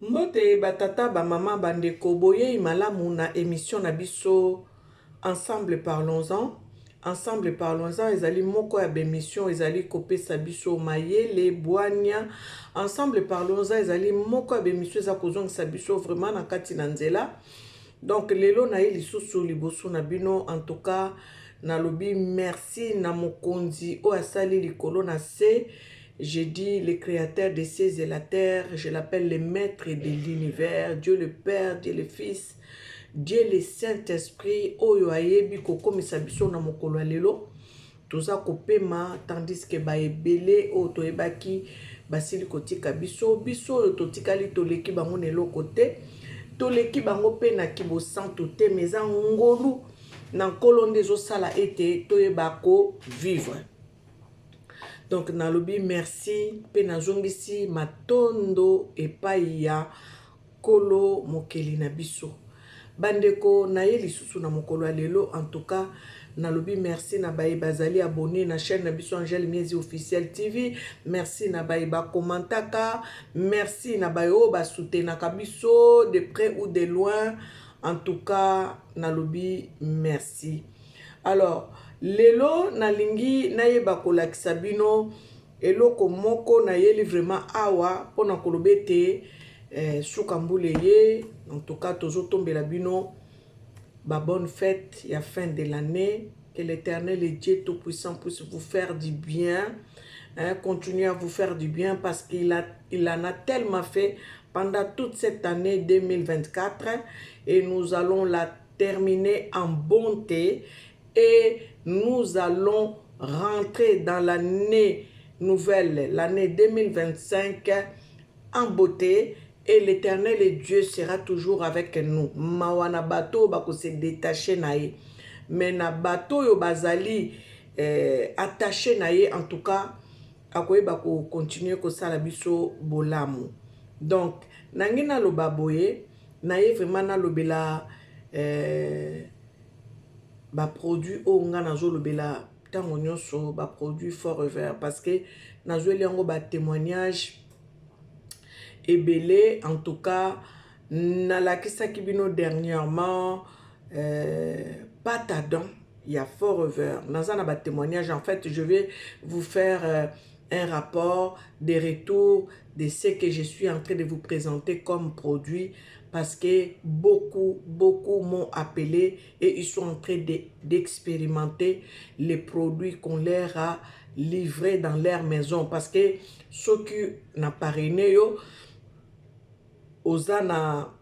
Mbote batata ba mama bandeko boye malamu na émission na biso ensemble parlons-en. Ensemble parlons-en ezali moko ya bémission ezali kopesa biso mayele bwania. Ensemble parlons-en ezali moko ya bémission eza kozongisa biso vraiment na kati na nzela. Donc lelo na ye lisusu liboso na bino en tout cas nalobi merci na mokonzi o asali likolo na se. J'ai dit le créateur des cieux et la terre, je l'appelle le maître de l'univers, Dieu le Père, Dieu le Fils, Dieu le Saint-Esprit, oyo ayebi kokomisa biso na mokolo ya lelo. Toza kopema tandis que ba ebele o toyebaki basili kotika biso biso totikali toleki bango nelo kote toleki bango pe na kibosantu te meza ngolu na nkolo ndezo sala ete toyebako vivre. Donc nalobi merci pe nazongisi matondo epai ya kolo mokeli na biso. Bandeko na ye lisusu na mokolo ya lelo en tout cas nalobi merci na baye bazali abonné na chaîne na biso Angel Miezi officiel TV. Merci na baye ba komantaka, merci na baye o ba soutenaka biso de près ou de loin. En tout cas nalobi merci. Alors lelo nalingi nayeba kolakisa bino eloko moko na yeli vraiment awa pona kolobete sukambule ye. En tout cas tozo tombela bino ba bonne fête ya fin de l'année. Que l'Éternel et Dieu Tout-Puissant puisse vous faire du bien, continuer à vous faire du bien parce qu'il en a tellement fait pendant toute cette année 2024 et nous allons la terminer en bonté. Et nous allons rentrer dans l'année nouvelle, l'année 2025 en beauté. Et l'Éternel et Dieu sera toujours avec nous. Mawana bato bako se détacher nae. Mais na bato yo bazali attaché nae en tout cas akoye bako continuer ko sala biso bolamu. Donc nangina lo baboye nae vraiment na lobela ba produit o nga nazo lobela tango nyonso ba produit forever parce que nazo liango ba témoignage ebele en tout cas na la kisa kibino dernièrement patadon il y a forever nazana ba témoignage. En fait je vais vous faire un rapport des retours de ce que je suis en train de vous présenter comme produit parce que beaucoup m'ont appelé et ils sont en train d'expérimenter les produits qu'on leur a livrés dans leur maison parce que ceux qui n'ont pas parrainé oza na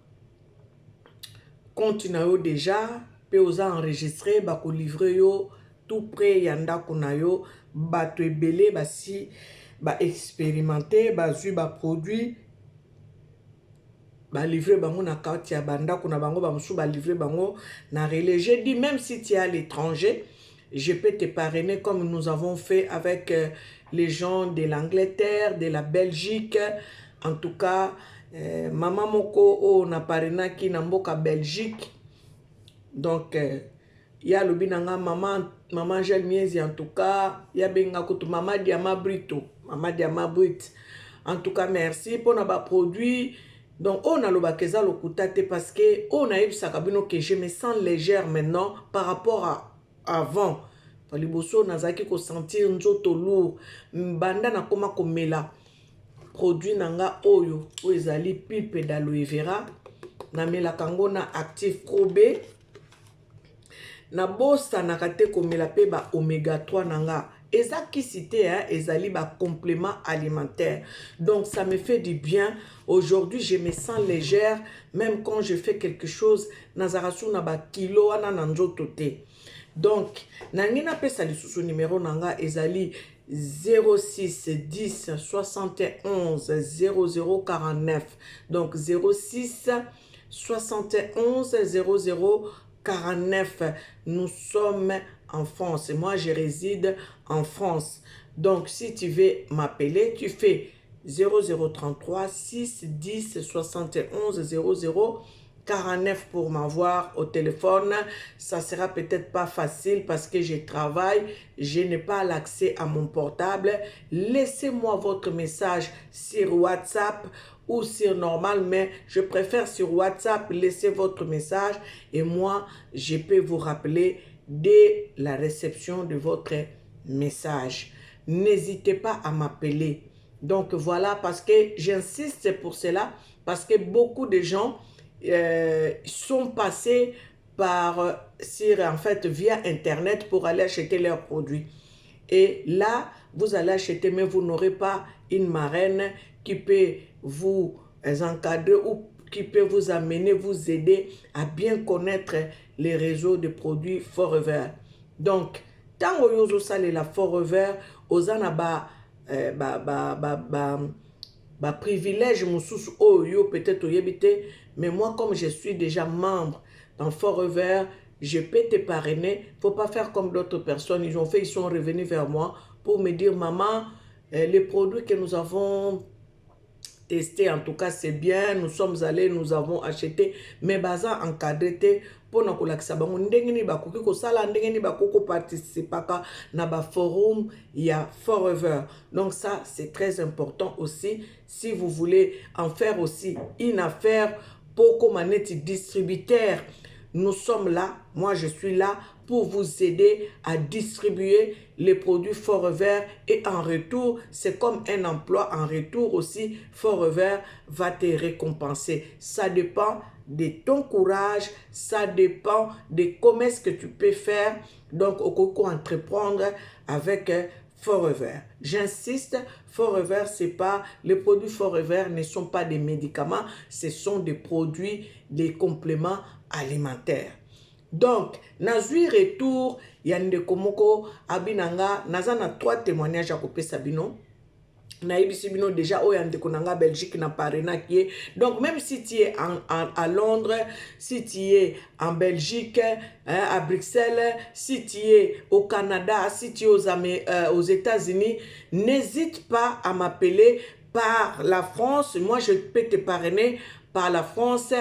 compte na yo déjà pe oza enregistré bako livrer yo tout près yanda kuna yo bato ebele basi ba expérimenter bazui ba produit ba livrer bango na carte ya banda kuna bango ba musu ba livrer bango na relais. J'ai dit même si tu es à l'étranger je peux te parrainer comme nous avons fait avec les gens de l'Angleterre, de la Belgique. En tout cas maman moko o na parrainaki na mboka Belgique. Donc ya lobi nanga maman Angel Miezi en tout cas ya benga kutu mama Diama Brito, mama Diama Brit. En tout cas merci pour na ba produit. Donc on a le bakeza lokuta te parce que on a eu sakabino que je me sens légère maintenant par rapport à avant. Paliboso nazaki ko sentir nzoto lourd mbanda na koma komela produit nanga oyo o ezali pulpe d'aloe vera na mela kango na active pro B na bosa na kate komela pe ba oméga 3 nanga eza kisite ezali ba complément alimentaire. Donc ça me fait du bien. Aujourd'hui je me sens légère même quand je fais quelque chose nazarasu na ba kilo wana na nzoto te. Donc nangina pesa lisusu numéro nanga ezali 06 10 71 00 49. Donc 06 71 00 49. Nous sommes en France. Moi, je réside en France. Donc, si tu veux m'appeler, tu fais 0033 6 10 71 00 49 pour m'avoir au téléphone. Ça sera peut-être pas facile parce que je travaille, je n'ai pas l'accès à mon portable. Laissez-moi votre message sur WhatsApp ou sur normal, mais je préfère sur WhatsApp, laisser votre message et moi, je peux vous rappeler dès la réception de votre message. N'hésitez pas à m'appeler. Donc voilà, parce que j'insiste pour cela, parce que beaucoup de gens sont passés en fait, via Internet pour aller acheter leurs produits. Et là, vous allez acheter, mais vous n'aurez pas une marraine qui peut vous encadrer ou qui peut vous amener, vous aider à bien connaître les réseaux de produits Forever. Donc, tant que vous avez la Forever, vous avez privilège peut-être mais moi comme je suis déjà membre dans Forever, je peux te parrainer. Faut pas faire comme d'autres personnes, ils sont revenus vers moi pour me dire maman, les produits que nous avons testés, en tout cas c'est bien, nous sommes allés, nous avons acheté, mais baza encadré pour na kolakisa bango ndenge ni bakoki kosala ndenge ni bakoko participaka na ba forum ya Forever. Donc ça c'est très important aussi si vous voulez en faire aussi une affaire pour comme un distributeur. Nous sommes là, moi je suis là pour vous aider à distribuer les produits Forever et en retour, c'est comme un emploi, en retour aussi, Forever va te récompenser. Ça dépend de ton courage, ça dépend de comment est-ce que tu peux faire, donc au coco entreprendre avec Forever. J'insiste, Forever, c'est pas, les produits Forever ne sont pas des médicaments, ce sont des produits, des compléments alimentaires. Donc, nazui retour, yande komoko abinanga, nazana 3 témoignages à couper sabino. Naibisibino déjà au yande konanga Belgique na parena qui est. Donc, même si tu es à Londres, si tu es en Belgique, hein, à Bruxelles, si tu es au Canada, si tu es aux États-Unis, n'hésite pas à m'appeler par la France. Moi, je peux te parrainer par la France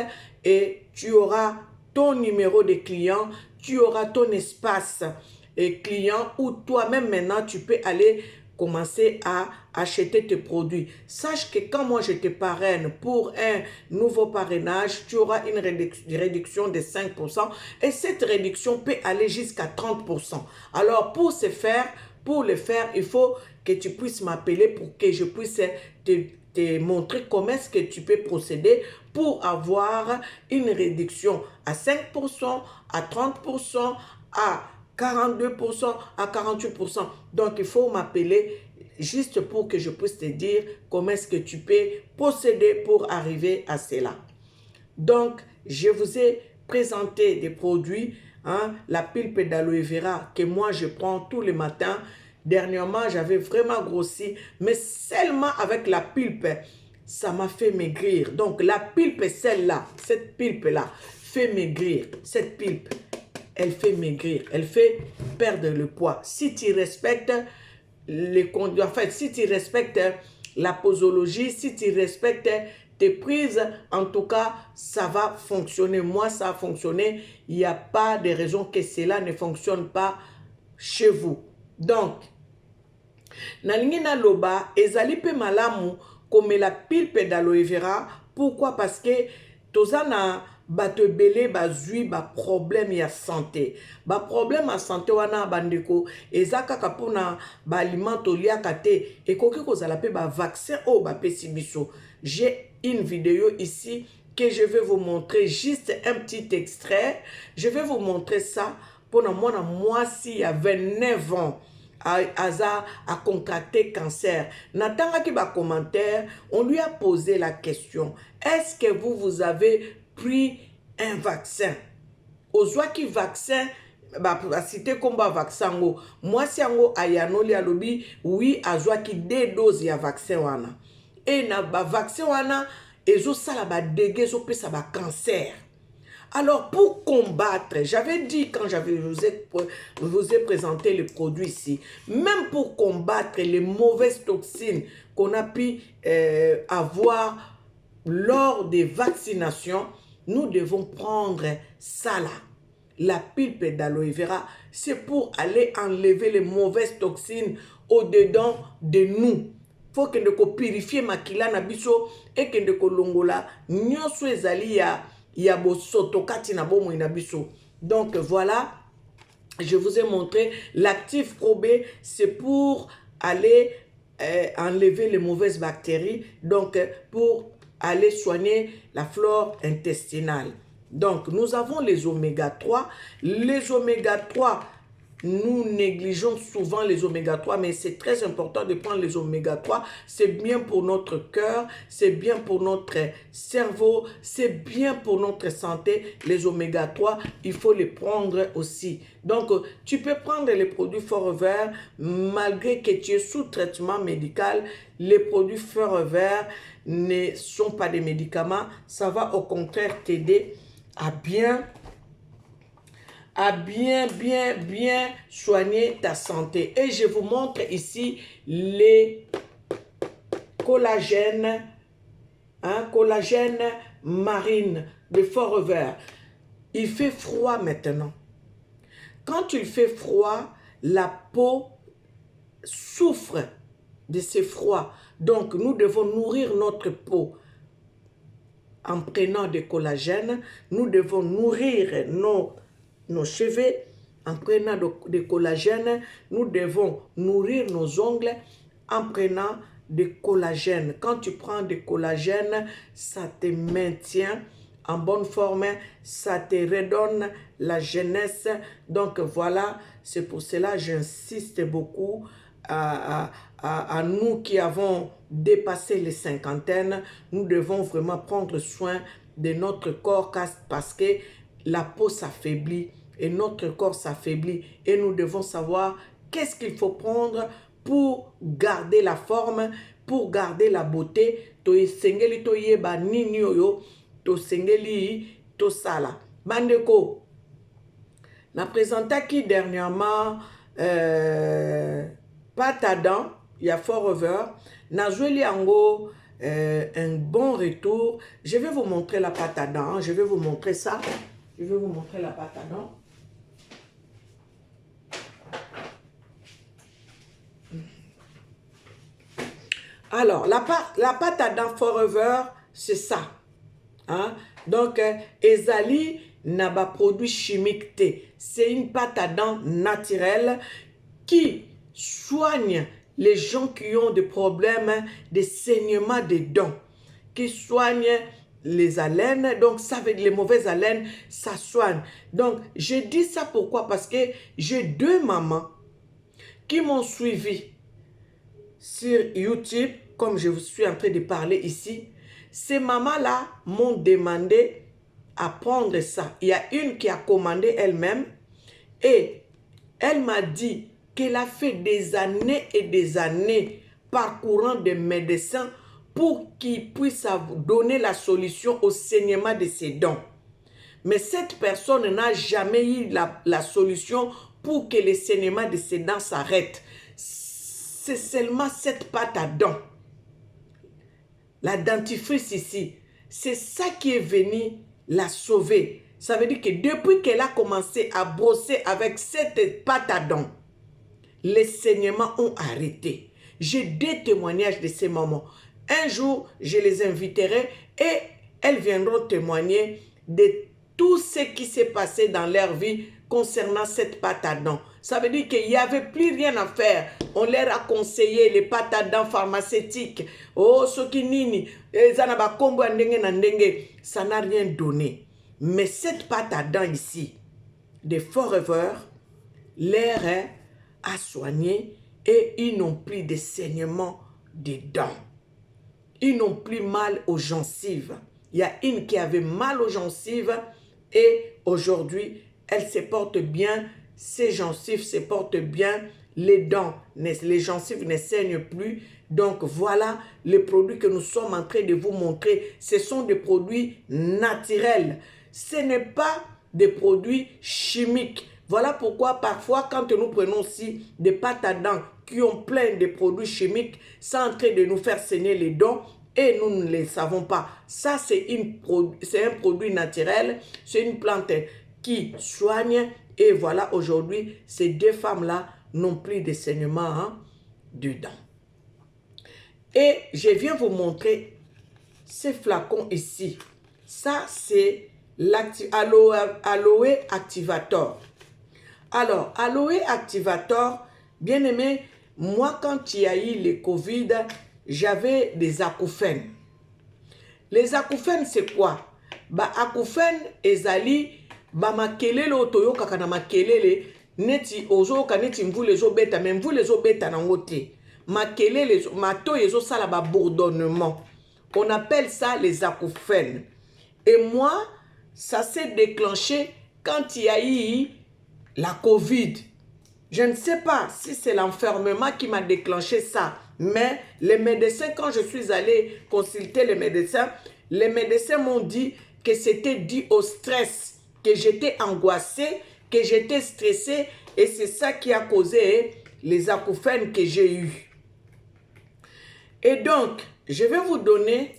et tu auras ton numéro de client, tu auras ton espace client où toi-même maintenant tu peux aller commencer à acheter tes produits. Sache que quand moi je te parraine pour un nouveau parrainage, tu auras une réduction de 5% et cette réduction peut aller jusqu'à 30%. Alors pour le faire, il faut que tu puisses m'appeler pour que je puisse te montrer comment est-ce que tu peux procéder pour avoir une réduction à 5%, à 30%, à 42%, à 48%. Donc, il faut m'appeler juste pour que je puisse te dire comment est-ce que tu peux procéder pour arriver à cela. Donc, je vous ai présenté des produits, hein, la pulpe d'aloe vera que moi je prends tous les matins. Dernièrement, j'avais vraiment grossi, mais seulement avec la pulpe, ça m'a fait maigrir. Donc, la pulpe, celle-là, cette pulpe-là, fait maigrir. Cette pulpe, elle fait maigrir, elle fait perdre le poids. Si tu respectes les conduits, en fait, si tu respectes la posologie, si tu respectes tes prises, en tout cas, ça va fonctionner. Moi, ça a fonctionné. Il n'y a pas de raison que cela ne fonctionne pas chez vous. Donc, nalingi na loba, ezali pe malamu comme la pulpe d'aloe vera. Pourquoi? Parce que tozana bato ebele bazui ba problème ya santé. Ba problème ya santé wana bandeko eza kaka pona ba aliment toliaka te ekoki kozala pe ba vaccin o ba pesi biso. J'ai une vidéo ici que je vais vous montrer, juste un petit extrait. Je vais vous montrer ça pour moi si à 29 ans. A contracté cancer. Natanga ki ba commentaire, on lui a posé la question: est-ce que vous avez pris un vaccin? Ozwa ki vaccin ba cité combat vaccin ngo. Moi si yango ayanoli alobi oui azwa ki 2 doses ya vaccin wana. Et na ba vaccin wana ezo sala ba dégâts zo pesa ba cancer. Alors, pour combattre, j'avais dit quand vous ai présenté le produit ici, même pour combattre les mauvaises toxines qu'on a pu avoir lors des vaccinations, nous devons prendre ça là. La pulpe d'aloe vera, c'est pour aller enlever les mauvaises toxines au-dedans de nous. faut que de purifier makila na biso et que de longola nyonso ezali ya bosoto kati na bomo na biso. Donc voilà, je vous ai montré l'actif Pro B, c'est pour aller enlever les mauvaises bactéries, donc pour aller soigner la flore intestinale. Donc, nous avons les oméga 3. Les oméga 3, nous négligeons souvent les oméga 3, mais c'est très important de prendre les oméga 3. C'est bien pour notre cœur, c'est bien pour notre cerveau, c'est bien pour notre santé. Les oméga 3, il faut les prendre aussi. Donc, tu peux prendre les produits Forever, malgré que tu es sous traitement médical. Les produits Forever ne sont pas des médicaments. Ça va au contraire t'aider à bien soigner ta santé. Et je vous montre ici les collagènes, collagène marine de Forever. Il fait froid maintenant. Quand il fait froid, la peau souffre de ce froid. Donc, nous devons nourrir notre peau en prenant des collagènes. Nous devons nourrir nos cheveux en prenant des collagènes. Nous devons nourrir nos ongles en prenant des collagènes. Quand tu prends des collagènes, ça te maintient en bonne forme, ça te redonne la jeunesse. Donc voilà, c'est pour cela que j'insiste beaucoup à nous qui avons dépassé les cinquantaines. Nous devons vraiment prendre soin de notre corps parce que la peau s'affaiblit et notre corps s'affaiblit. Et nous devons savoir qu'est-ce qu'il faut prendre pour garder la forme, pour garder la beauté. Toyesengeli toyeba nini oyo, tosengeli tosala. Bandeko, na présentaki dernièrement pâte à dents, il y a Forever. Nazweli ango un bon retour. Je vais vous montrer la pâte à dents. Hein. Je vais vous montrer ça. Je vais vous montrer la pâte à dents. Alors, la pâte à dents Forever, c'est ça. Hein? Donc, ezali n'a pas produit chimique T. C'est une pâte à dents naturelle qui soigne les gens qui ont des problèmes de saignement des dents, qui soigne les haleines. Donc, ça veut dire les mauvaises haleines, ça soigne. Donc, je dis ça pourquoi? Parce que j'ai deux mamans qui m'ont suivi sur YouTube, comme je vous suis en train de parler ici. Ces mamans-là m'ont demandé à prendre ça. Il y a une qui a commandé elle-même et elle m'a dit qu'elle a fait des années et des années parcourant des médecins pour qu'ils puissent donner la solution au saignement de ses dents. Mais cette personne n'a jamais eu la solution pour que le saignement de ses dents s'arrête. C'est seulement cette pâte à dents, la dentifrice ici, c'est ça qui est venu la sauver. Ça veut dire que depuis qu'elle a commencé à brosser avec cette pâte à dents, les saignements ont arrêté. J'ai des témoignages de ces mamans. Un jour, je les inviterai et elles viendront témoigner de tout ce qui s'est passé dans leur vie concernant cette pâte à dents. Ça veut dire qu'il n'y avait plus rien à faire. On leur a conseillé les pâtes à dents pharmaceutiques. Oh, sokinini, ça n'a rien donné. Mais cette pâte à dents ici, de Forever, l'air a soigné et ils n'ont plus de saignement des dents. Ils n'ont plus mal aux gencives. Il y a une qui avait mal aux gencives et aujourd'hui, elle se porte bien, ses gencives se portent bien, les dents, les gencives ne saignent plus. Donc voilà les produits que nous sommes en train de vous montrer. Ce sont des produits naturels. Ce n'est pas des produits chimiques. Voilà pourquoi parfois quand nous prenons aussi des pâtes à dents qui ont plein de produits chimiques, c'est en train de nous faire saigner les dents et nous ne les savons pas. Ça c'est un produit naturel, c'est une plante qui soigne et voilà aujourd'hui ces deux femmes-là n'ont plus de saignement dedans. Et je viens vous montrer ces flacons ici. Ça, c'est l'Aloe Activator. Alors, Aloe Activator, bien aimé, moi, quand il y a eu le Covid, j'avais des acouphènes. Les acouphènes, c'est quoi? Ba acouphènes, ezali, ba makelele otoyo kakana makelele, neti ozo kaneti mvule zo beta, mais mvule zo beta na ngote. Makelele, mato yezo sala ba bourdonnement. On appelle ça les acouphènes. Et moi, ça s'est déclenché quand il y a eu la Covid. Je ne sais pas si c'est l'enfermement qui m'a déclenché ça. Mais les médecins, quand je suis allée consulter les médecins m'ont dit que c'était dû au stress, que j'étais angoissée, que j'étais stressée. Et c'est ça qui a causé les acouphènes que j'ai eus. Et donc, je vais vous donner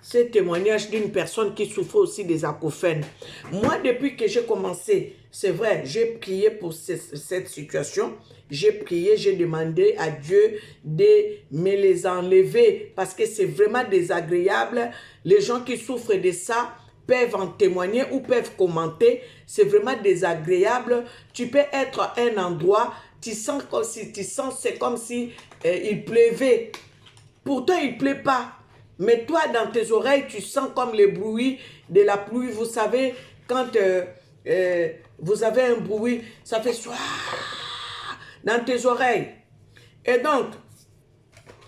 ce témoignage d'une personne qui souffre aussi des acouphènes. Moi, depuis que j'ai commencé, c'est vrai, j'ai prié pour cette situation. J'ai prié, j'ai demandé à Dieu de me les enlever parce que c'est vraiment désagréable. Les gens qui souffrent de ça peuvent en témoigner ou peuvent commenter. C'est vraiment désagréable. Tu peux être à un endroit, tu sens comme si, c'est comme si il pleuvait. Pourtant, il ne pleut pas. Mais toi, dans tes oreilles, tu sens comme le bruit de la pluie. Vous savez, quand vous avez un bruit, ça fait soir dans tes oreilles. Et donc,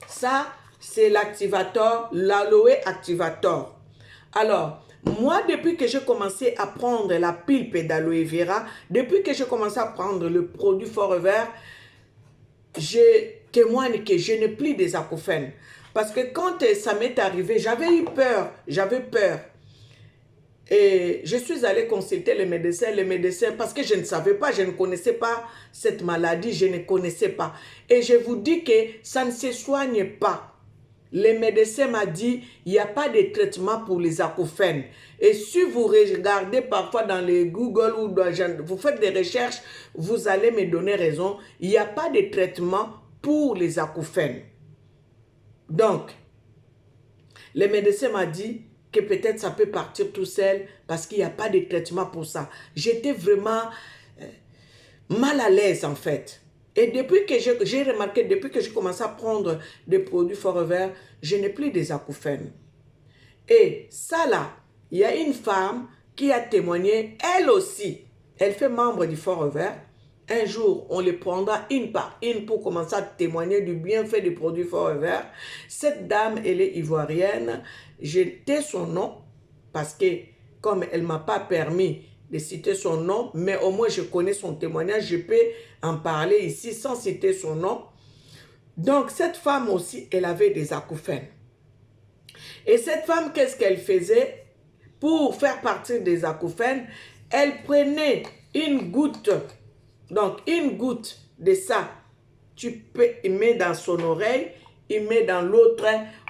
ça, c'est l'activateur, l'Aloe Activator. Alors, moi, depuis que j'ai commencé à prendre la pulpe d'aloe vera, depuis que j'ai commencé à prendre le produit Forever, je témoigne que je n'ai plus des acouphènes. Parce que quand ça m'est arrivé, j'avais eu peur, j'avais peur. Et je suis allée consulter les médecins, parce que je ne savais pas, je ne connaissais pas cette maladie, je ne connaissais pas. Et je vous dis que ça ne se soigne pas. Les médecins m'ont dit, il n'y a pas de traitement pour les acouphènes. Et si vous regardez parfois dans les Google ou vous faites des recherches, vous allez me donner raison, il n'y a pas de traitement pour les acouphènes. Donc, les médecins m'ont dit que peut-être ça peut partir tout seul parce qu'il n'y a pas de traitement pour ça. J'étais vraiment mal à l'aise en fait. Et depuis que j'ai remarqué, depuis que j'ai commencé à prendre des produits Forever, je n'ai plus des acouphènes. Et ça là, il y a une femme qui a témoigné, elle aussi, elle fait membre du Forever. Un jour, on les prendra une par une pour commencer à témoigner du bienfait du produit Forever. Cette dame, elle est ivoirienne. J'ai tais son nom parce que comme elle ne m'a pas permis de citer son nom, mais au moins je connais son témoignage, je peux en parler ici sans citer son nom. Donc cette femme aussi, elle avait des acouphènes. Et cette femme, qu'est-ce qu'elle faisait? Pour faire partir des acouphènes, elle prenait une goutte. Donc, une goutte de ça, tu peux y mettre dans son oreille, y mettre dans l'autre.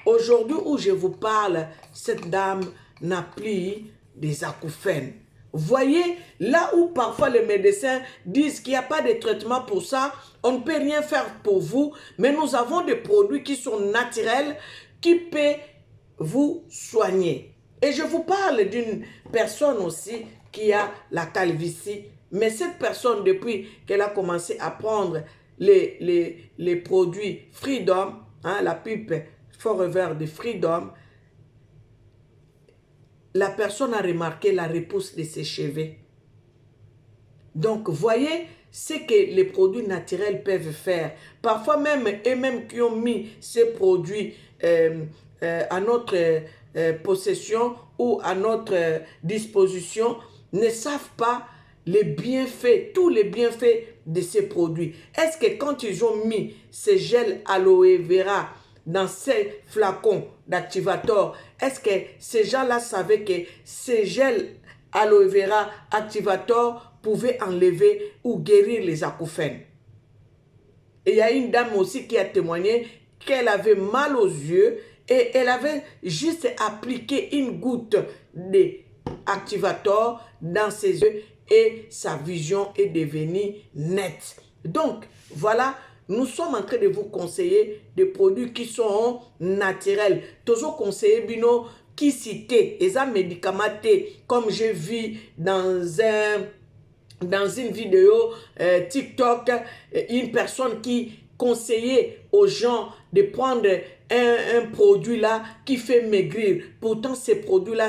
Aujourd'hui où je vous parle, cette dame n'a plus des acouphènes. Voyez, là où parfois les médecins disent qu'il n'y a pas de traitement pour ça, on ne peut rien faire pour vous, mais nous avons des produits qui sont naturels, qui peuvent vous soigner. Et je vous parle d'une personne aussi qui a la calvitie. Mais cette personne, depuis qu'elle a commencé à prendre les produits Freedom, hein, la pulpe Forever de Freedom, la personne a remarqué la repousse de ses cheveux. Donc, voyez ce que les produits naturels peuvent faire. Parfois même, eux-mêmes qui ont mis ces produits à notre possession ou à notre disposition, ne savent pas les bienfaits, tous les bienfaits de ces produits. Est-ce que quand ils ont mis ces gels aloe vera dans ces flacons d'activator, est-ce que ces gens-là savaient que ces gels aloe vera activator pouvaient enlever ou guérir les acouphènes? Et il y a une dame aussi qui a témoigné qu'elle avait mal aux yeux et elle avait juste appliqué une goutte d'activator dans ses yeux et sa vision est devenue nette. Donc, voilà nous sommes en train de vous conseiller des produits qui sont naturels. Toujours conseiller bino qui citait les médicaments comme j'ai vu dans une vidéo TikTok, une personne qui conseillait aux gens de prendre un produit là qui fait maigrir. Pourtant, ces produits-là,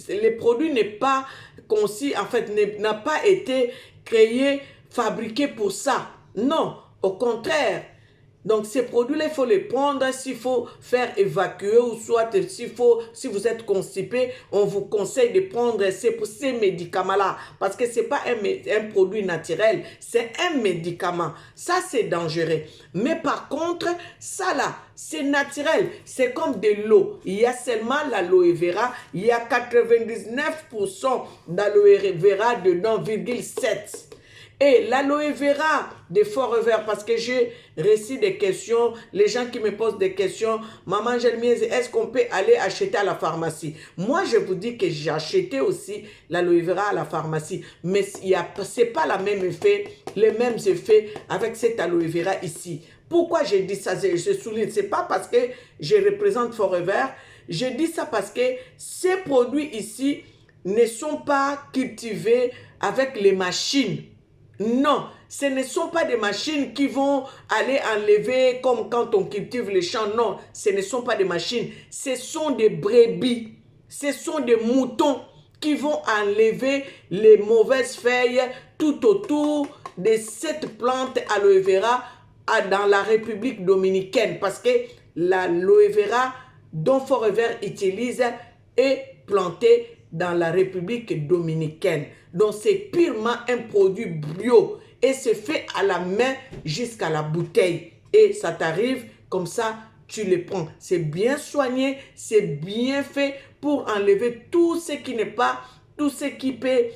le produit n'est pas conçu, en fait, n'a pas été créé, fabriqué pour ça. Non, au contraire. Donc, ces produits-là, il faut les prendre s'il faut faire évacuer ou soit si vous êtes constipé, on vous conseille de prendre ces médicaments-là parce que ce n'est pas un produit naturel, c'est un médicament. Ça, c'est dangereux. Mais par contre, ça là, c'est naturel. C'est comme de l'eau. Il y a seulement l'aloe vera. Il y a 99% d'aloe vera dedans, 0,7. Et l'aloe vera de Forever, parce que j'ai reçu des questions, les gens qui me posent des questions, maman Gelmiez, est-ce qu'on peut aller acheter à la pharmacie? Moi, je vous dis que j'ai acheté aussi l'aloe vera à la pharmacie, mais ce n'est pas les mêmes effets avec cet aloe vera ici. Pourquoi j'ai dit ça? Je souligne, ce n'est pas parce que je représente Forever, je dis ça parce que ces produits ici ne sont pas cultivés avec les machines. Non, ce ne sont pas des machines qui vont aller enlever comme quand on cultive les champs. Non, ce ne sont pas des machines. Ce sont des brebis. Ce sont des moutons qui vont enlever les mauvaises feuilles tout autour de cette plante aloe vera dans la République dominicaine. Parce que l'aloe vera dont Forever utilise est plantée dans la République dominicaine. Donc, c'est purement un produit bio et c'est fait à la main jusqu'à la bouteille. Et ça t'arrive comme ça, tu le prends. C'est bien soigné, c'est bien fait pour enlever tout ce qui n'est pas, tout ce qui peut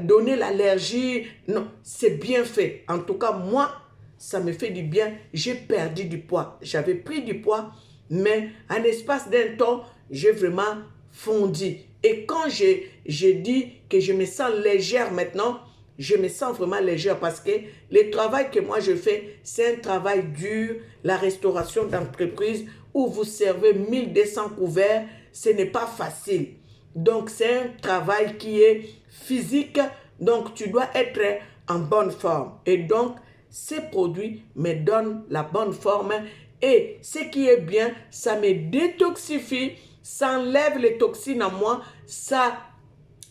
donner l'allergie. Non, c'est bien fait. En tout cas, moi, ça me fait du bien. J'ai perdu du poids. J'avais pris du poids, mais en l'espace d'un temps, j'ai vraiment fondu. Et quand j'ai dit que je me sens légère maintenant, je me sens vraiment légère parce que le travail que moi je fais, c'est un travail dur, la restauration d'entreprise où vous servez 1200 couverts, ce n'est pas facile. Donc c'est un travail qui est physique, donc tu dois être en bonne forme. Et donc ces produits me donnent la bonne forme et ce qui est bien, ça me détoxifie, ça enlève les toxines en moi, ça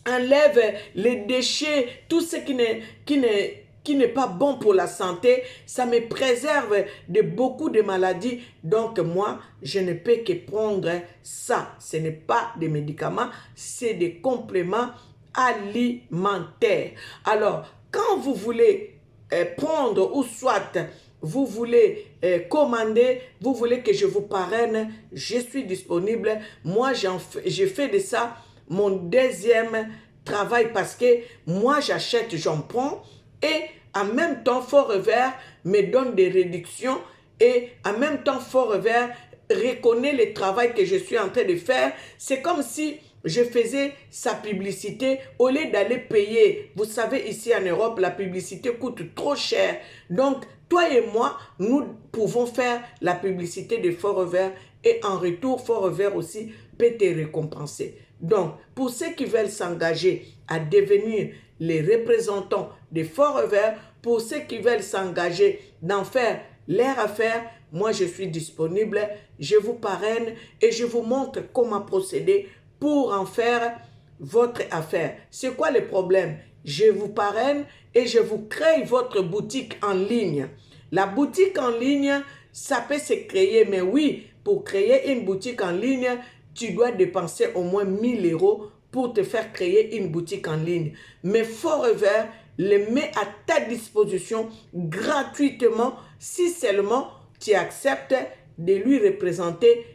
enlève les déchets, tout ce qui n'est pas bon pour la santé, ça me préserve de beaucoup de maladies. Donc moi, je ne peux que prendre ça. Ce n'est pas des médicaments, c'est des compléments alimentaires. Alors, quand vous voulez prendre ou soit vous voulez commander, vous voulez que je vous parraine, je suis disponible. Moi, j'ai fait de ça mon deuxième travail parce que moi, j'achète, j'en prends et en même temps, Forever me donne des réductions et en même temps, Forever reconnaît le travail que je suis en train de faire. C'est comme si je faisais sa publicité au lieu d'aller payer. Vous savez, ici en Europe, la publicité coûte trop cher. Donc, toi et moi, nous pouvons faire la publicité de Forever et en retour, Forever aussi peut te récompenser. Donc, pour ceux qui veulent s'engager à devenir les représentants de Forever, pour ceux qui veulent s'engager d'en faire leur affaire, moi je suis disponible, je vous parraine et je vous montre comment procéder pour en faire votre affaire. C'est quoi le problème? Je vous parraine et je vous crée votre boutique en ligne. La boutique en ligne, ça peut se créer, mais oui, pour créer une boutique en ligne, tu dois dépenser au moins 1000 € pour te faire créer une boutique en ligne. Mais Forever le met à ta disposition gratuitement si seulement tu acceptes de lui représenter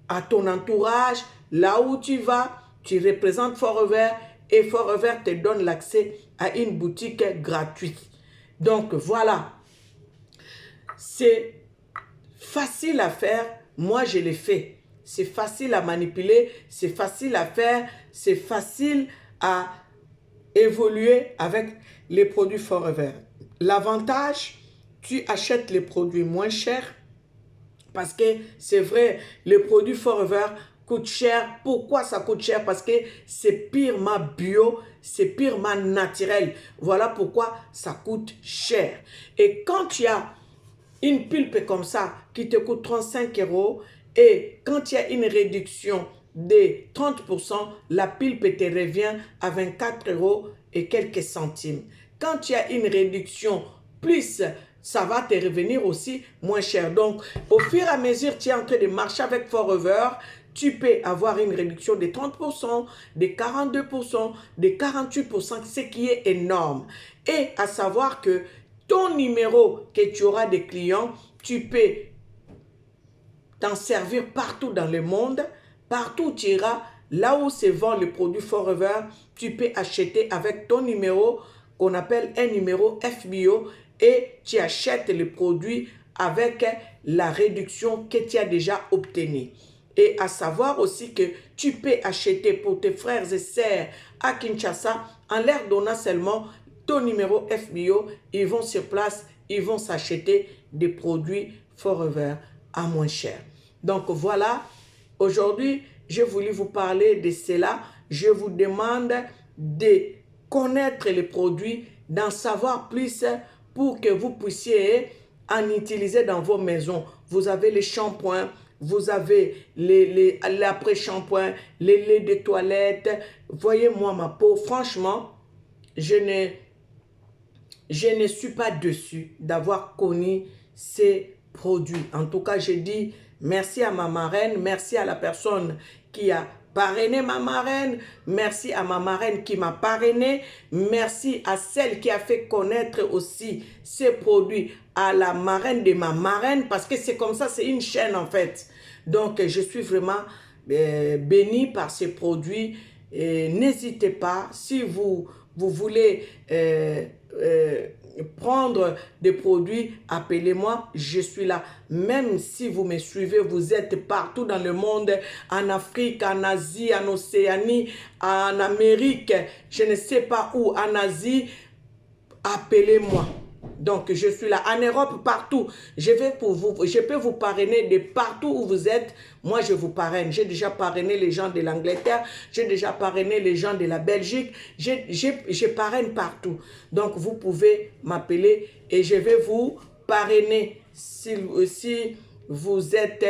à ton entourage, là où tu vas, tu représentes Forever et Forever te donne l'accès à une boutique gratuite. Donc voilà, c'est facile à faire, moi je l'ai fait. C'est facile à manipuler, c'est facile à faire, c'est facile à évoluer avec les produits Forever. L'avantage, tu achètes les produits moins chers parce que c'est vrai, les produits Forever coûtent cher. Pourquoi ça coûte cher? Parce que c'est purement bio, c'est purement naturel. Voilà pourquoi ça coûte cher. Et quand tu as une pulpe comme ça qui te coûte 35 € et quand il y a une réduction de 30%, la pulpe te revient à 24 € et quelques centimes. Quand il y a une réduction plus, ça va te revenir aussi moins cher. Donc, au fur et à mesure, tu es en train de marcher avec Forever, tu peux avoir une réduction de 30%, de 42%, de 48%, ce qui est énorme. Et à savoir que ton numéro que tu auras des clients, tu peux t'en servir partout dans le monde, partout où tu iras, là où se vend le produit Forever, tu peux acheter avec ton numéro qu'on appelle un numéro FBO et tu achètes le produit avec la réduction que tu as déjà obtenue. Et à savoir aussi que tu peux acheter pour tes frères et sœurs à Kinshasa en leur donnant seulement ton numéro FBO. Ils vont sur place, ils vont s'acheter des produits Forever à moins cher. Donc voilà, aujourd'hui, je voulais vous parler de cela. Je vous demande de connaître les produits, d'en savoir plus pour que vous puissiez en utiliser dans vos maisons. Vous avez les shampoings, vous avez l'après-shampoing, les laits de toilette. Voyez-moi ma peau, franchement, je ne suis pas dessus d'avoir connu ces produits. En tout cas, je dis merci à ma marraine, merci à la personne qui a parrainé ma marraine, merci à ma marraine qui m'a parrainé, merci à celle qui a fait connaître aussi ces produits à la marraine de ma marraine, parce que c'est comme ça, c'est une chaîne en fait. Donc, je suis vraiment bénie par ces produits. N'hésitez pas, si vous voulez prendre des produits, appelez-moi, je suis là. Même si vous me suivez, vous êtes partout dans le monde, en Afrique, en Asie, en Océanie, en Amérique, je ne sais pas où, en Asie, appelez-moi. Donc, je suis là. En Europe, partout. Je peux vous parrainer de partout où vous êtes. Moi, je vous parraine. J'ai déjà parrainé les gens de l'Angleterre. J'ai déjà parrainé les gens de la Belgique. Je parraine partout. Donc, vous pouvez m'appeler et je vais vous parrainer si vous êtes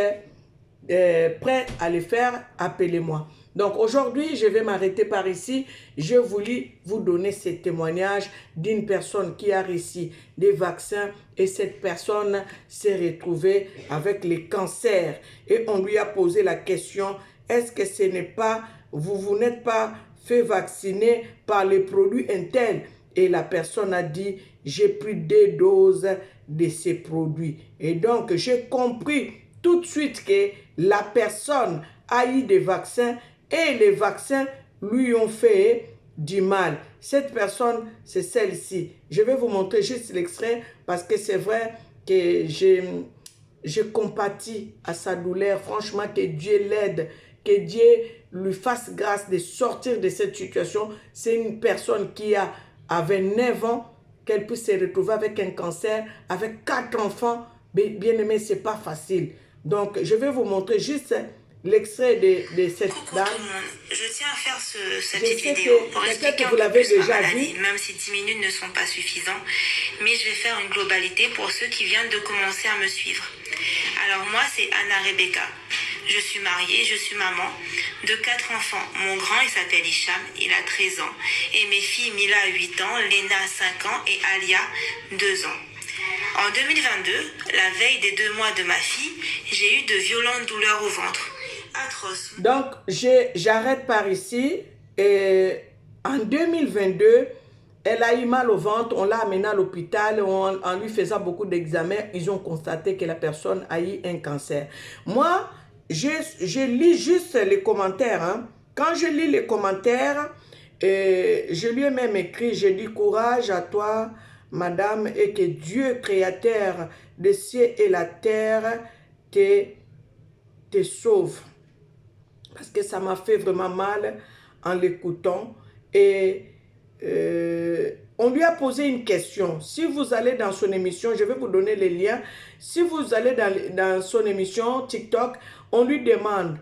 prêt à le faire. Appelez-moi. Donc aujourd'hui, je vais m'arrêter par ici. Je voulais vous donner ce témoignage d'une personne qui a reçu des vaccins et cette personne s'est retrouvée avec les cancers. Et on lui a posé la question, est-ce que ce n'est pas, vous n'êtes pas fait vacciner par les produits Intel? Et la personne a dit, j'ai pris 2 doses de ces produits. Et donc, j'ai compris tout de suite que la personne a eu des vaccins et les vaccins lui ont fait du mal. Cette personne, c'est celle-ci. Je vais vous montrer juste l'extrait parce que c'est vrai que je compatis à sa douleur. Franchement, que Dieu l'aide, que Dieu lui fasse grâce de sortir de cette situation. C'est une personne qui avait 9 ans, qu'elle puisse se retrouver avec un cancer, avec 4 enfants. Bien aimé, ce n'est pas facile. Donc, je vais vous montrer juste l'extrait de cette dame. Tout le monde. Je tiens à faire cette petite vidéo pour expliquer un peu plus ma maladie, même si 10 minutes ne sont pas suffisants. Mais je vais faire une globalité pour ceux qui viennent de commencer à me suivre. Alors moi, c'est Anna Rebecca. Je suis mariée, je suis maman de 4 enfants. Mon grand, il s'appelle Hicham, il a 13 ans. Et mes filles, Mila a 8 ans, Lena a 5 ans et Alia 2 ans. En 2022, la veille des 2 mois de ma fille, j'ai eu de violentes douleurs au ventre. Atroce. Donc, j'arrête par ici. Et en 2022, elle a eu mal au ventre. On l'a amenée à l'hôpital. En lui faisant beaucoup d'examens, ils ont constaté que la personne a eu un cancer. Moi, je lis juste les commentaires. Hein. Quand je lis les commentaires, je lui ai même écrit, je dis courage à toi, madame, et que Dieu, créateur des cieux et la terre, te sauve. Parce que ça m'a fait vraiment mal en l'écoutant. Et on lui a posé une question. Si vous allez dans son émission, je vais vous donner les liens. Si vous allez dans son émission TikTok, on lui demande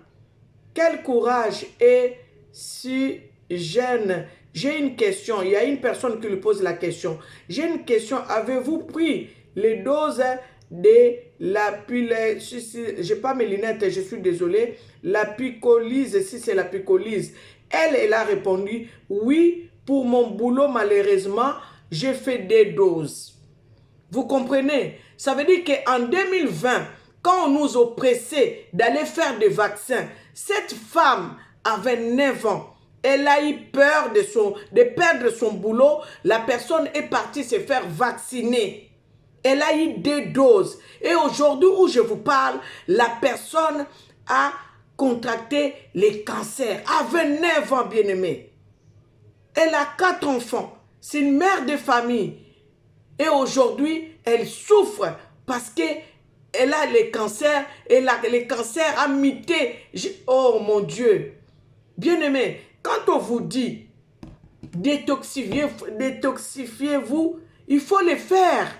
quel courage est si jeune. J'ai une question. Il y a une personne qui lui pose la question. J'ai une question. Avez-vous pris les doses de la picolyse? Je n'ai pas mes lunettes, je suis désolé. La picolyse, si c'est la picolyse. Elle a répondu oui. Pour mon boulot, malheureusement, j'ai fait des doses. Vous comprenez? Ça veut dire qu'en 2020, quand on nous oppressait d'aller faire des vaccins, cette femme avait 9 ans. Elle a eu peur de perdre son boulot. La personne est partie se faire vacciner. Elle a eu des doses. Et aujourd'hui où je vous parle, la personne a contracté les cancers. Elle avait 9 ans, bien-aimé. Elle a 4 enfants. C'est une mère de famille. Et aujourd'hui, elle souffre parce qu'elle a les cancers. Et les cancers a muté. Oh mon Dieu. Bien-aimé, quand on vous dit détoxifiez-vous, il faut le faire.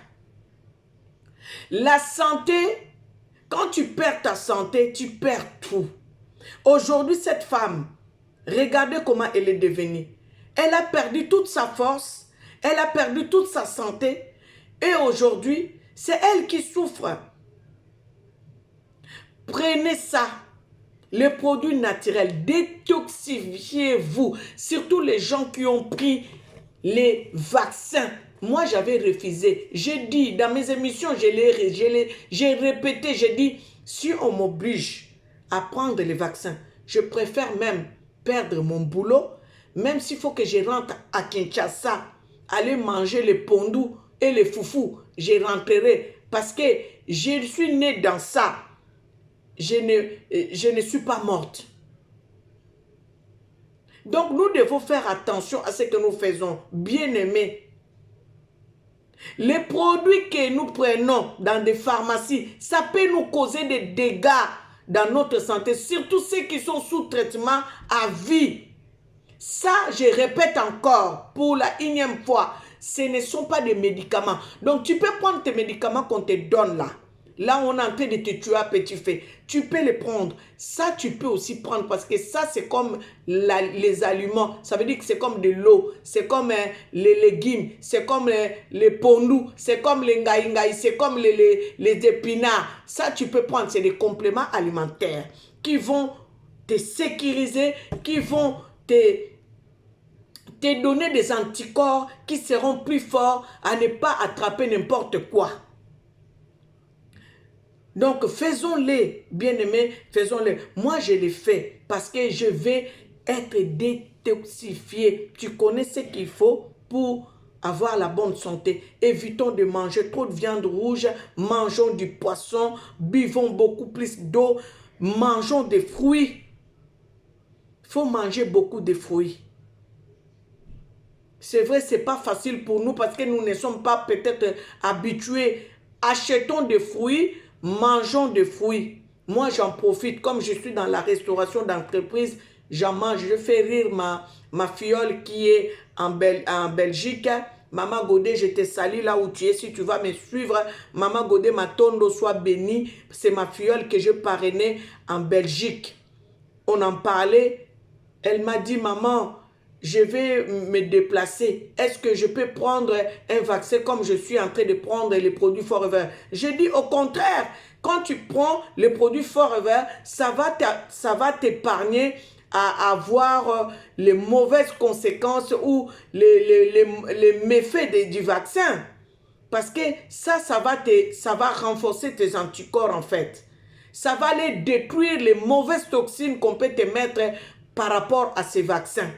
La santé, quand tu perds ta santé, tu perds tout. Aujourd'hui, cette femme, regardez comment elle est devenue. Elle a perdu toute sa force, elle a perdu toute sa santé et aujourd'hui, c'est elle qui souffre. Prenez ça, les produits naturels, détoxifiez-vous, surtout les gens qui ont pris les vaccins. Moi, j'avais refusé. J'ai dit, dans mes émissions, j'ai répété, j'ai dit, si on m'oblige à prendre les vaccins, je préfère même perdre mon boulot. Même s'il faut que je rentre à Kinshasa, aller manger les pondous et les foufous, je rentrerai. Parce que je suis née dans ça. Je ne suis pas morte. Donc nous devons faire attention à ce que nous faisons. Bien-aimés. Les produits que nous prenons dans des pharmacies, ça peut nous causer des dégâts dans notre santé. Surtout ceux qui sont sous traitement à vie. Ça, je répète encore pour la 1e fois, ce ne sont pas des médicaments. Donc, tu peux prendre tes médicaments qu'on te donne là. Là, on est en train de te tuer à petit feu. Tu peux les prendre. Ça, tu peux aussi prendre parce que ça, c'est comme les aliments. Ça veut dire que c'est comme de l'eau. C'est comme les légumes. C'est comme les pondous. C'est comme les ngaï-ngaï. C'est comme les épinards. Ça, tu peux prendre. C'est des compléments alimentaires qui vont te sécuriser, qui vont te donner des anticorps qui seront plus forts à ne pas attraper n'importe quoi. Donc, faisons-les, bien-aimés, faisons-les. Moi, je les fais parce que je vais être détoxifié. Tu connais ce qu'il faut pour avoir la bonne santé. Évitons de manger trop de viande rouge, mangeons du poisson, buvons beaucoup plus d'eau, mangeons des fruits. Il faut manger beaucoup de fruits. C'est vrai, ce n'est pas facile pour nous parce que nous ne sommes pas peut-être habitués. Achetons des fruits, mangeons des fruits. Moi, j'en profite. Comme je suis dans la restauration d'entreprise, j'en mange. Je fais rire ma fiole qui est en Belgique. Maman Godé, je te salue là où tu es. Si tu vas me suivre, Maman Godé, ma tondo soit bénie. C'est ma fiole que je parrainais en Belgique. On en parlait. Elle m'a dit, maman, je vais me déplacer. Est-ce que je peux prendre un vaccin comme je suis en train de prendre les produits Forever? J'ai dit au contraire, quand tu prends les produits Forever, ça va t'épargner à avoir les mauvaises conséquences ou les méfaits du vaccin. Parce que ça va renforcer tes anticorps en fait. Ça va aller détruire les mauvaises toxines qu'on peut te mettre par rapport à ces vaccins.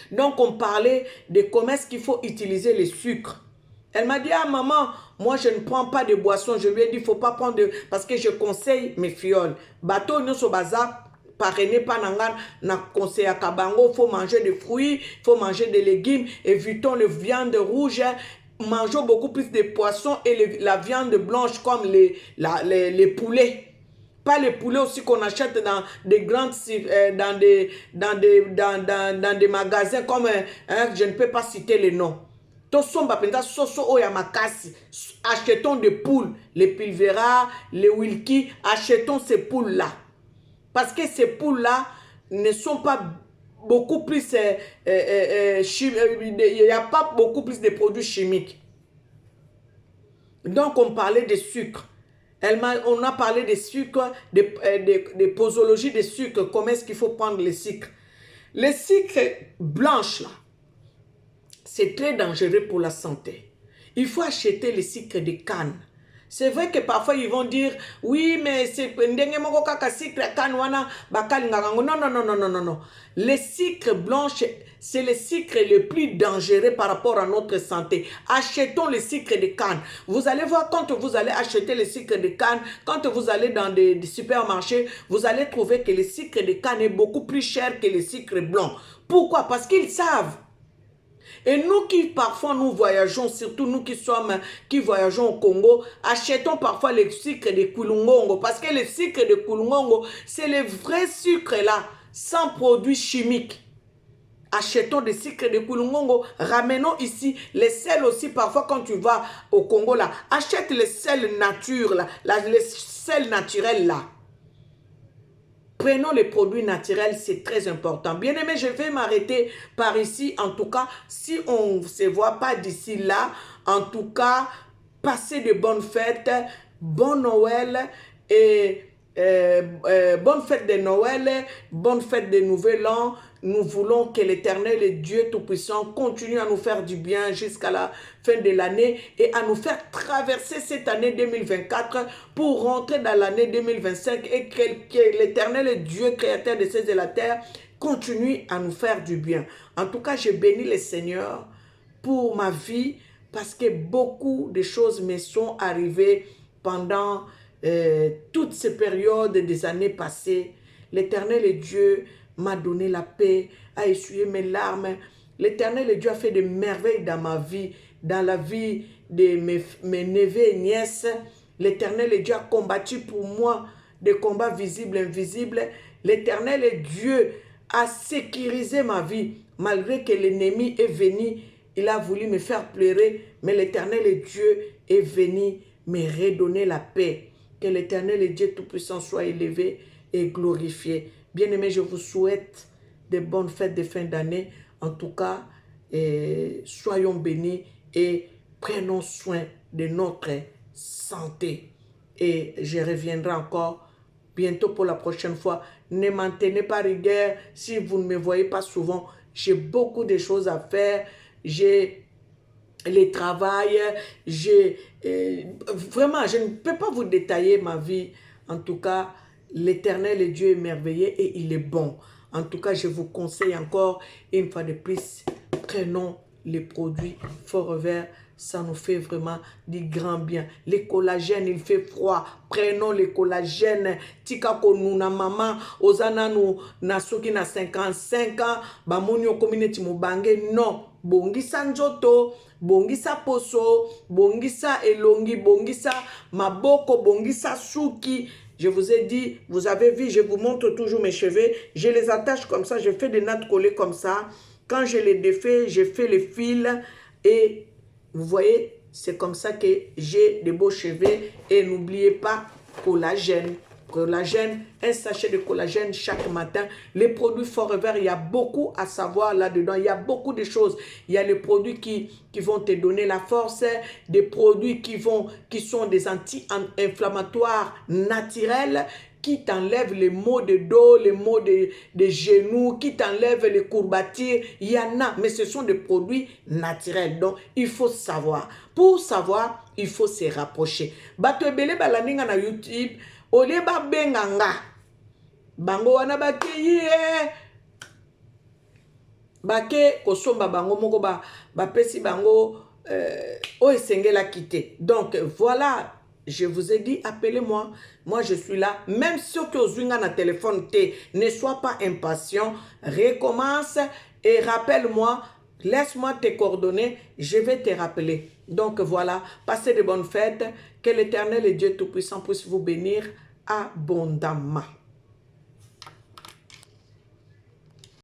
Donc, on parlait de comment est-ce qu'il faut utiliser les sucres. Elle m'a dit, ah maman, moi je ne prends pas de boisson. Je lui ai dit, il ne faut pas prendre de... Parce que je conseille mes fioles. Bateau, nous sommes bazar, parrainé par Nangan, na conseil à Kabango, il faut manger des fruits, il faut manger des légumes, évitons les viandes rouges, mangeons beaucoup plus de poissons et la viande blanche comme les poulets. Pas les poulets aussi qu'on achète dans des grandes, dans des magasins comme, je ne peux pas citer les noms. Achetons des poules, les Pilvera, les Wilkie, achetons ces poules-là. Parce que ces poules-là ne sont pas beaucoup plus, il n'y a pas beaucoup plus de produits chimiques. Donc, on parlait de sucre. On a parlé des sucres, des posologies des sucres, comment est-ce qu'il faut prendre les sucres. Les sucres blanches, là, c'est très dangereux pour la santé. Il faut acheter les sucres de canne. C'est vrai que parfois ils vont dire, oui, mais c'est non. Les sucres blanches, c'est les sucres les plus dangereux par rapport à notre santé. Achetons les sucres de canne. Vous allez voir, quand vous allez acheter les sucres de canne, quand vous allez dans des supermarchés, vous allez trouver que les sucres de canne est beaucoup plus cher que les sucres blancs. Pourquoi? Parce qu'ils savent. Et nous qui parfois nous voyageons, surtout nous qui voyageons au Congo, achetons parfois les sucres de Kulungongo. Parce que les sucres de Kulungongo, c'est les vrais sucres là, sans produits chimiques. Achetons des sucres de Kulungongo, ramenons ici les sels aussi. Parfois quand tu vas au Congo là, achète les sels nature là, les sels naturels là. Prenons les produits naturels, c'est très important. Bien aimé, je vais m'arrêter par ici. En tout cas, si on ne se voit pas d'ici là, en tout cas, passez de bonnes fêtes, bon Noël et bonne fête de Noël, bonne fête de Nouvel An. Nous voulons que l'Éternel et Dieu Tout-Puissant continue à nous faire du bien jusqu'à la fin de l'année et à nous faire traverser cette année 2024 pour rentrer dans l'année 2025 et que l'Éternel et Dieu, créateur des cieux et de la terre, continue à nous faire du bien. En tout cas, je bénis le Seigneur pour ma vie parce que beaucoup de choses me sont arrivées pendant toutes ces périodes des années passées. L'Éternel et Dieu m'a donné la paix, a essuyé mes larmes. L'Éternel et Dieu a fait des merveilles dans ma vie, dans la vie de mes neveux et nièces. L'Éternel et Dieu a combattu pour moi des combats visibles et invisibles. L'Éternel et Dieu a sécurisé ma vie, malgré que l'ennemi est venu. Il a voulu me faire pleurer, mais l'Éternel et Dieu est venu me redonner la paix. Que l'Éternel et Dieu Tout-Puissant soit élevé et glorifié. Bien-aimés, je vous souhaite de bonnes fêtes de fin d'année. En tout cas, soyons bénis et prenons soin de notre santé. Et je reviendrai encore bientôt pour la prochaine fois. Ne m'en tenez pas rigueur si vous ne me voyez pas souvent. J'ai beaucoup de choses à faire. J'ai les travail. Vraiment, je ne peux pas vous détailler ma vie. En tout cas, l'Éternel et Dieu est merveilleux et il est bon. En tout cas, je vous conseille encore, une fois de plus, prenons les produits Forever. Ça nous fait vraiment du grand bien. Les collagènes, il fait froid. Prenons les collagènes. Tika konuna mama, ozana nu nasoki na 55 ans, bamoni okomine mubange. Non, bongisa njoto, bongisa poso, bongisa elongi, bongisa maboko, bongisa suki. Je vous ai dit, vous avez vu, je vous montre toujours mes cheveux. Je les attache comme ça, je fais des nattes collées comme ça. Quand je les défais, je fais les fils. Et vous voyez, c'est comme ça que j'ai de beaux cheveux. Et n'oubliez pas, collagène. Collagène, un sachet de collagène chaque matin. Les produits Forever, il y a beaucoup à savoir là-dedans. Il y a beaucoup de choses. Il y a les produits qui vont te donner la force, des produits qui sont des anti-inflammatoires naturels, qui t'enlèvent les maux de dos, les maux de genoux, qui t'enlèvent les courbatures. Il y en a, mais ce sont des produits naturels. Donc, il faut savoir. Pour savoir, il faut se rapprocher. Bato ebele balaninga na YouTube, ole ba benganga. Bango wana bake ye. Bake kosomba bango moko ba pesi bango o esengela quitter. Donc, voilà. Je vous ai dit, appelez-moi. Moi, je suis là. Même ceux qui ont un téléphone, ne sois pas impatient. Recommence et rappelle-moi. Laisse-moi tes coordonnées. Je vais te rappeler. Donc, voilà. Passez de bonnes fêtes. Que l'Éternel et Dieu Tout-Puissant puisse vous bénir. abondamment.